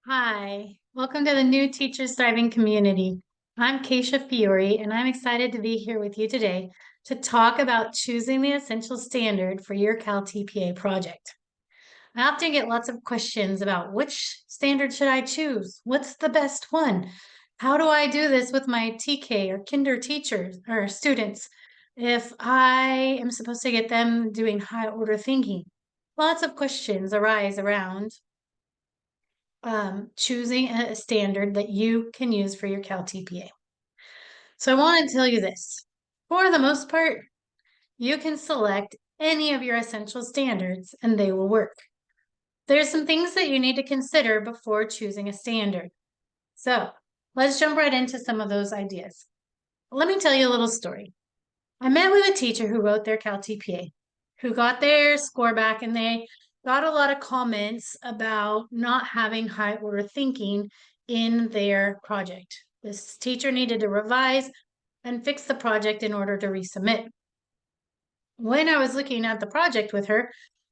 Hi, welcome to the New Teachers Thriving community. I'm Keisha Fiore, and I'm excited to be here with you today to talk about choosing the essential standard for your CalTPA project. I often get lots of questions about which standard should I choose? What's the best one? How do I do this with my TK or kinder teachers or students if I am supposed to get them doing high order thinking? Lots of questions arise around choosing a standard that you can use for your CalTPA. So I want to tell you this. For the most part, you can select any of your essential standards and they will work. There's some things that you need to consider before choosing a standard. So let's jump right into some of those ideas. Let me tell you a little story. I met with a teacher who wrote their CalTPA, who got their score back, and they got a lot of comments about not having high order thinking in their project. This teacher needed to revise and fix the project in order to resubmit. When I was looking at the project with her,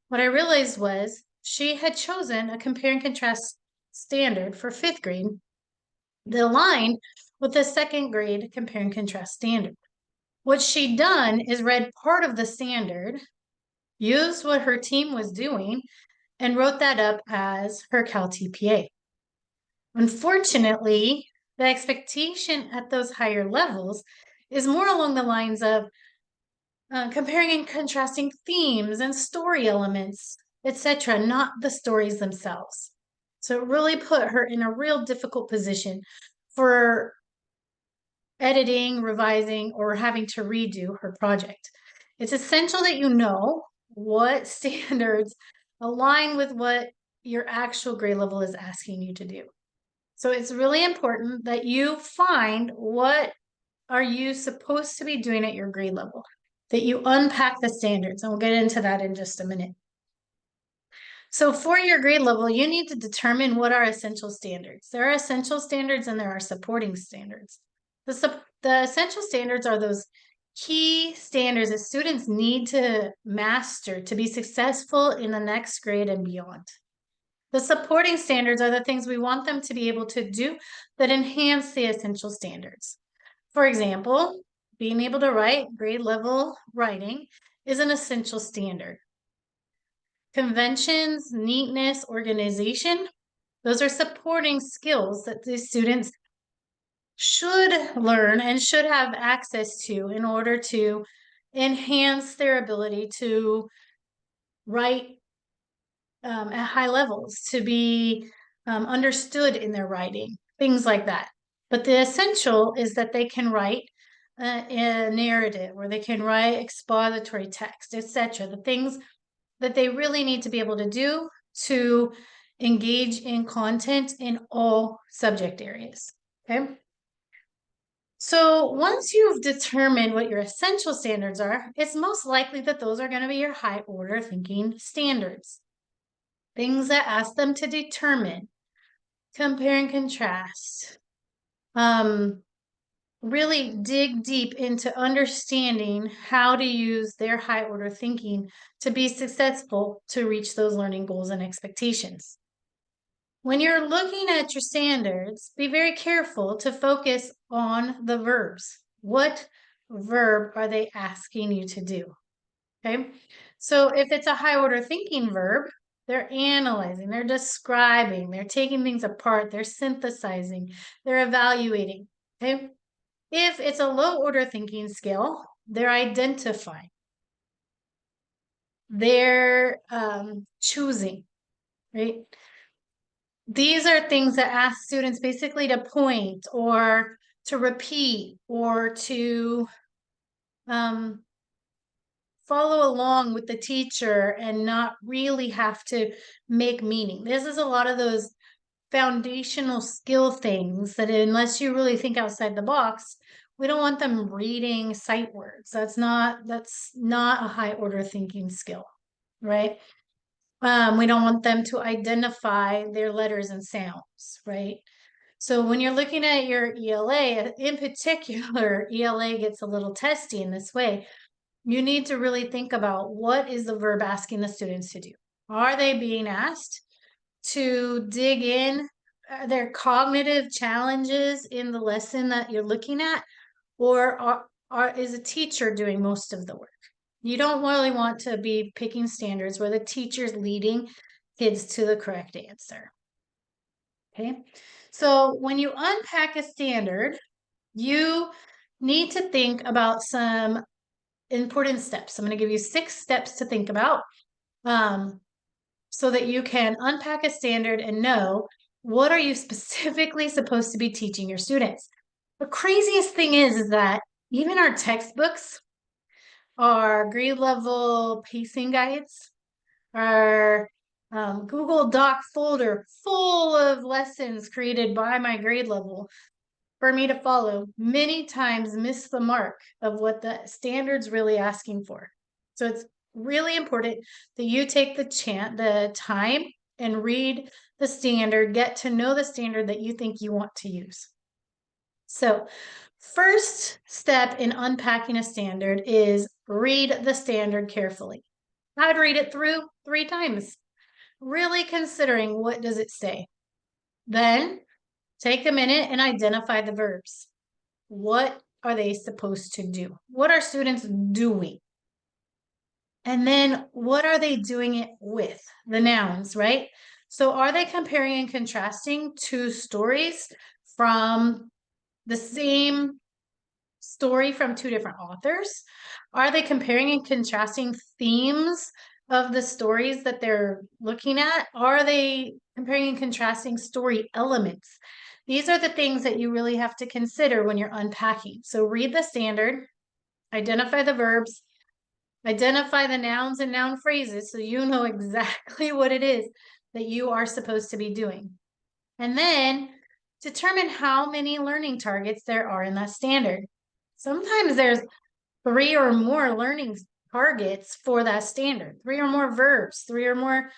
what I realized was she had chosen a compare and contrast standard for fifth grade that aligned with the second grade compare and contrast standard. What she'd done is read part of the standard, used what her team was doing, and wrote that up as her CalTPA. Unfortunately, the expectation at those higher levels is more along the lines of comparing and contrasting themes and story elements, etc., not the stories themselves. So it really put her in a real difficult position for editing, revising, or having to redo her project. It's essential that you know what standards align with what your actual grade level is asking you to do. So it's really important that you find what are you supposed to be doing at your grade level, that you unpack the standards, and we'll get into that in just a minute. So for your grade level, you need to determine what are essential standards. There are essential standards and there are supporting standards. The essential standards are those key standards that students need to master to be successful in the next grade and beyond. The supporting standards are the things we want them to be able to do that enhance the essential standards. For example, being able to write grade level writing is an essential standard. Conventions, neatness, organization, those are supporting skills that the students should learn and should have access to in order to enhance their ability to write at high levels, to be understood in their writing, things like that. But the essential is that they can write a narrative, or they can write expository text, etc. The things that they really need to be able to do to engage in content in all subject areas. Okay. So once you've determined what your essential standards are, it's most likely that those are going to be your high order thinking standards. Things that ask them to determine, compare and contrast, really dig deep into understanding how to use their high order thinking to be successful to reach those learning goals and expectations. When you're looking at your standards, be very careful to focus on the verbs. What verb are they asking you to do? Okay, so if it's a high order thinking verb, they're analyzing, they're describing, they're taking things apart, they're synthesizing, they're evaluating. Okay, if it's a low order thinking skill, they're identifying, they're choosing, right? These are things that ask students basically to point or to repeat or to follow along with the teacher and not really have to make meaning. This is a lot of those foundational skill things that unless you really think outside the box, we don't want them reading sight words. That's not a high order thinking skill, right? We don't want them to identify their letters and sounds, right? So when you're looking at your ELA, in particular, ELA gets a little testy in this way. You need to really think about what is the verb asking the students to do? Are they being asked to dig in are there cognitive challenges in the lesson that you're looking at, or is a teacher doing most of the work? You don't really want to be picking standards where the teacher's leading kids to the correct answer. Okay, so when you unpack a standard, you need to think about some important steps. I'm going to give you 6 steps to think about, so that you can unpack a standard and know what are you specifically supposed to be teaching your students. The craziest thing is that even our textbooks, our grade level pacing guides, our Google Doc folder full of lessons created by my grade level for me to follow, many times miss the mark of what the standard's really asking for. So it's really important that you take the time and read the standard, get to know the standard that you think you want to use. So first step in unpacking a standard is read the standard carefully. I'd read it through 3 times, really considering what does it say. Then take a minute and identify the verbs. What are they supposed to do? What are students doing? And then what are they doing it with? The nouns, right? So are they comparing and contrasting 2 stories from the same story from 2 different authors? Are they comparing and contrasting themes of the stories that they're looking at? Are they comparing and contrasting story elements? These are the things that you really have to consider when you're unpacking. So read the standard, identify the verbs, identify the nouns and noun phrases so you know exactly what it is that you are supposed to be doing. And then determine how many learning targets there are in that standard. Sometimes there's 3 or more learning targets for that standard, 3 or more verbs, 3 or more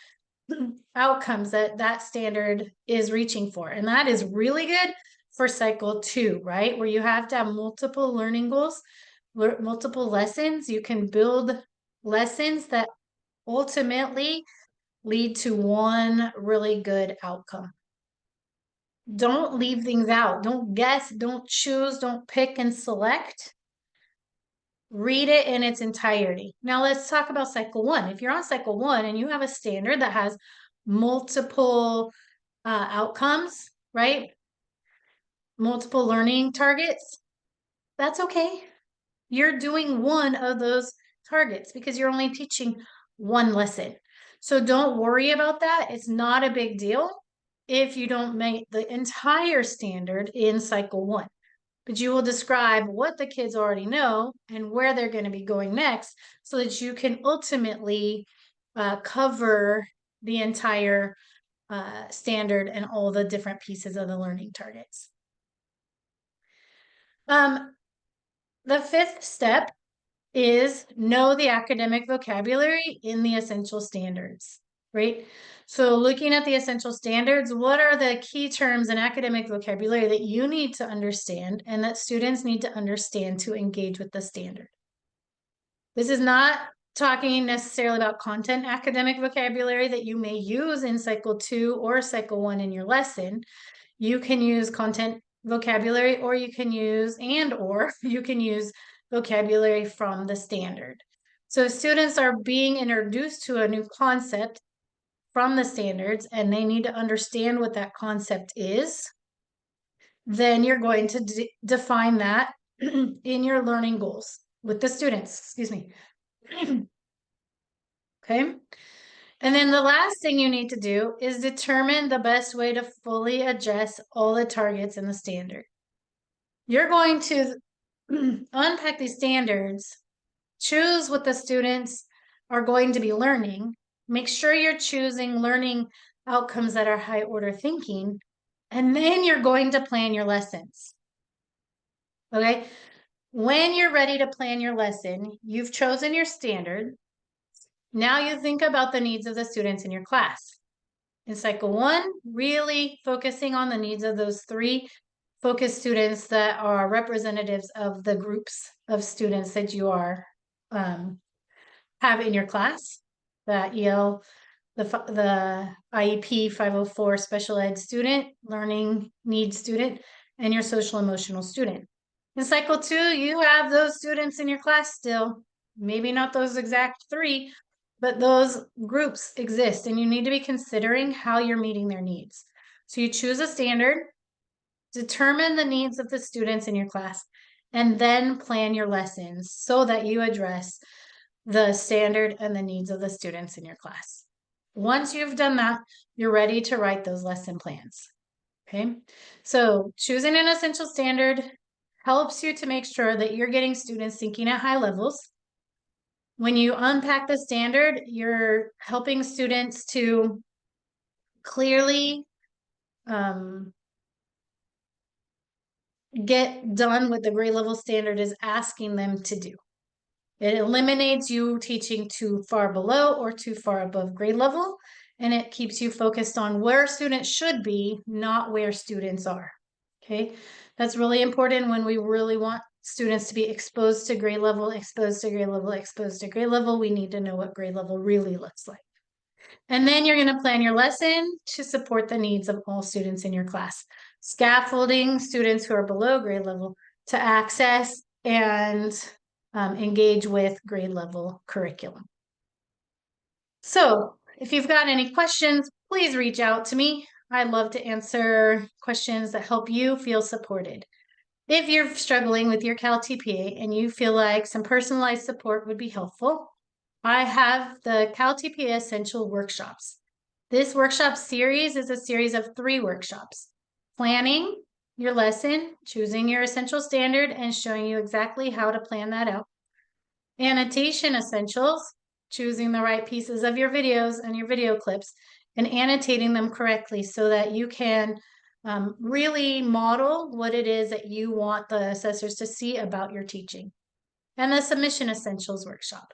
outcomes that standard is reaching for. And that is really good for cycle 2, right? Where you have to have multiple learning goals, multiple lessons. You can build lessons that ultimately lead to one really good outcome. Don't leave things out. Don't guess, don't choose, don't pick and select. Read it in its entirety. Now let's talk about cycle 1. If you're on cycle 1 and you have a standard that has multiple outcomes, right? Multiple learning targets, that's okay. You're doing one of those targets because you're only teaching one lesson. So don't worry about that. It's not a big deal if you don't make the entire standard in cycle 1. But you will describe what the kids already know and where they're going to be going next so that you can ultimately cover the entire standard and all the different pieces of the learning targets. The 5th step is know the academic vocabulary in the essential standards, right? So looking at the essential standards, what are the key terms in academic vocabulary that you need to understand and that students need to understand to engage with the standard? This is not talking necessarily about content academic vocabulary that you may use in cycle 2 or cycle 1 in your lesson. You can use content vocabulary, or you can use you can use vocabulary from the standard. So if students are being introduced to a new concept from the standards and they need to understand what that concept is, then you're going to define that in your learning goals with the students, excuse me. Okay. And then the last thing you need to do is determine the best way to fully address all the targets in the standard. You're going to unpack these standards, choose what the students are going to be learning, make sure you're choosing learning outcomes that are high order thinking, and then you're going to plan your lessons. Okay? When you're ready to plan your lesson, you've chosen your standard. Now you think about the needs of the students in your class. In cycle 1, really focusing on the needs of those 3 focus students that are representatives of the groups of students that you are have in your class, that EL the IEP 504 special ed student, learning needs student, and your social emotional student. In cycle 2, you have those students in your class still, maybe not those exact 3, but those groups exist, and you need to be considering how you're meeting their needs. So you choose a standard, determine the needs of the students in your class, and then plan your lessons so that you address the standard and the needs of the students in your class. Once you've done that, you're ready to write those lesson plans. Okay, so choosing an essential standard helps you to make sure that you're getting students thinking at high levels. When you unpack the standard, you're helping students to clearly get done what the grade level standard is asking them to do. It eliminates you teaching too far below or too far above grade level, and it keeps you focused on where students should be, not where students are. Okay, that's really important when we really want students to be exposed to grade level, exposed to grade level, exposed to grade level. We need to know what grade level really looks like. And then you're going to plan your lesson to support the needs of all students in your class. Scaffolding students who are below grade level to access and engage with grade level curriculum. So if you've got any questions, please reach out to me. I'd love to answer questions that help you feel supported. If you're struggling with your CalTPA and you feel like some personalized support would be helpful, I have the CalTPA Essential Workshops. This workshop series is a series of 3 workshops. Planning your lesson, choosing your essential standard, and showing you exactly how to plan that out. Annotation essentials, choosing the right pieces of your videos and your video clips and annotating them correctly so that you can really model what it is that you want the assessors to see about your teaching. And the Submission Essentials workshop.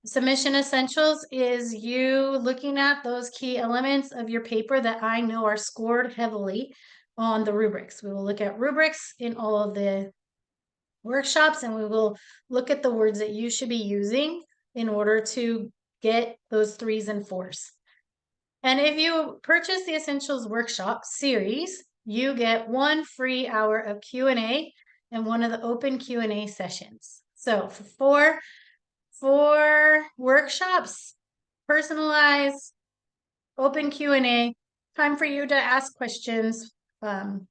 Submission Essentials is you looking at those key elements of your paper that I know are scored heavily on the rubrics. We will look at rubrics in all of the workshops, and we will look at the words that you should be using in order to get those 3s and 4s. And if you purchase the Essentials Workshop series, you get 1 free hour of Q&A and one of the open Q&A sessions. So for 4 workshops, personalized, open Q&A, time for you to ask questions,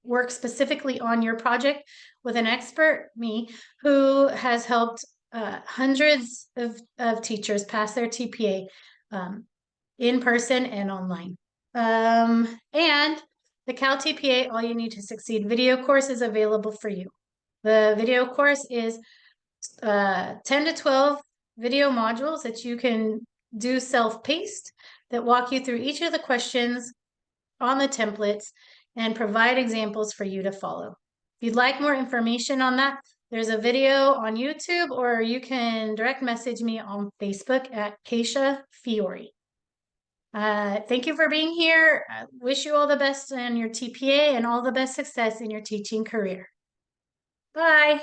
work specifically on your project with an expert, me, who has helped hundreds of teachers pass their TPA in person and online. And the CalTPA All You Need to Succeed video course is available for you. The video course is 10 to 12 video modules that you can do self-paced that walk you through each of the questions on the templates and provide examples for you to follow. If you'd like more information on that, there's a video on YouTube, or you can direct message me on Facebook at Keisha Fiore. Thank you for being here. I wish you all the best in your TPA and all the best success in your teaching career. Bye.